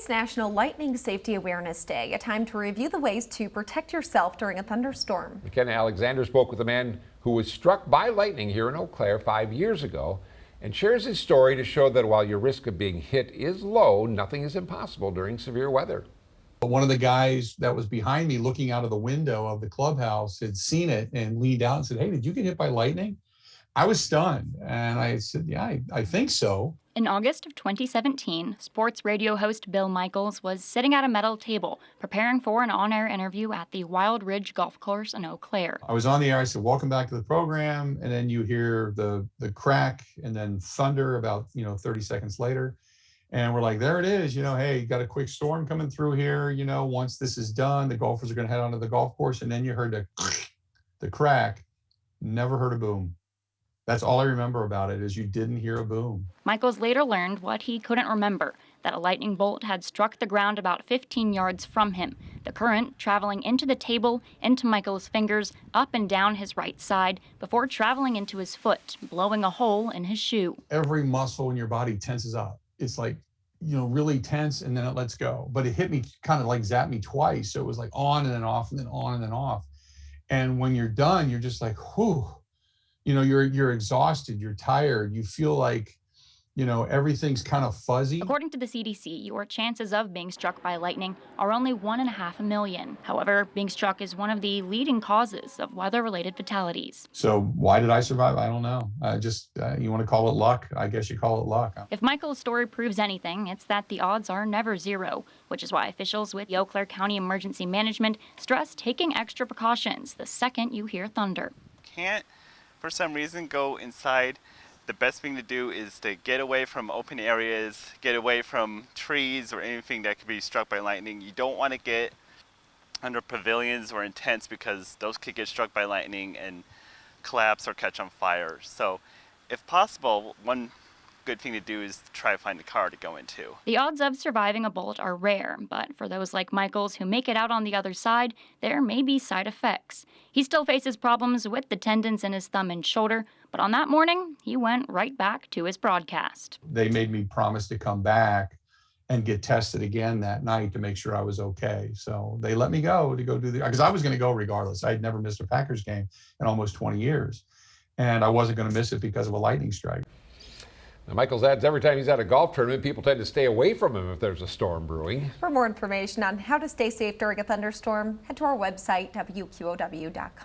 It's National Lightning Safety Awareness Day, a time to review the ways to protect yourself during a thunderstorm. McKenna Alexander spoke with a man who was struck by lightning here in Eau Claire 5 years ago and shares his story to show that while your risk of being hit is low, nothing is impossible during severe weather. One of the guys that was behind me looking out of the window of the clubhouse had seen it and leaned out and said, "Hey, did you get hit by lightning?" I was stunned, and I said, "Yeah, I think so." In August of 2017, sports radio host Bill Michaels was sitting at a metal table preparing for an on-air interview at the Wild Ridge Golf Course in Eau Claire. I was on the air, I said, "Welcome back to the program," and then you hear the crack and then thunder about 30 seconds later. And we're like, there it is, hey, you got a quick storm coming through here. Once this is done, the golfers are going to head onto the golf course. And then you heard the crack, never heard a boom. That's all I remember about it is you didn't hear a boom. Michaels later learned what he couldn't remember, that a lightning bolt had struck the ground about 15 yards from him, the current traveling into the table, into Michaels' fingers, up and down his right side, before traveling into his foot, blowing a hole in his shoe. Every muscle in your body tenses up. It's like, really tense, and then it lets go. But it hit me, kind of like zapped me twice. So it was like on and then off and then on and then off. And when you're done, you're just like, whew. You're exhausted, you're tired, you feel like, everything's kind of fuzzy. According to the CDC, your chances of being struck by lightning are only 1.5 million. However, being struck is one of the leading causes of weather-related fatalities. So why did I survive? I don't know. You want to call it luck? I guess you call it luck. If Michael's story proves anything, it's that the odds are never zero, which is why officials with Eau Claire County Emergency Management stress taking extra precautions the second you hear thunder. Can't, for some reason, go inside. The best thing to do is to get away from open areas, get away from trees or anything that could be struck by lightning. You don't want to get under pavilions or in tents because those could get struck by lightning and collapse or catch on fire. So if possible, one good thing to do is try to find a car to go into. The odds of surviving a bolt are rare, but for those like Michaels who make it out on the other side, there may be side effects. He still faces problems with the tendons in his thumb and shoulder, but on that morning, he went right back to his broadcast. They made me promise to come back and get tested again that night to make sure I was okay. So they let me go to go do because I was going to go regardless. I had never missed a Packers game in almost 20 years, and I wasn't going to miss it because of a lightning strike. Now, Michaels adds every time he's at a golf tournament, people tend to stay away from him if there's a storm brewing. For more information on how to stay safe during a thunderstorm, head to our website, WQOW.com.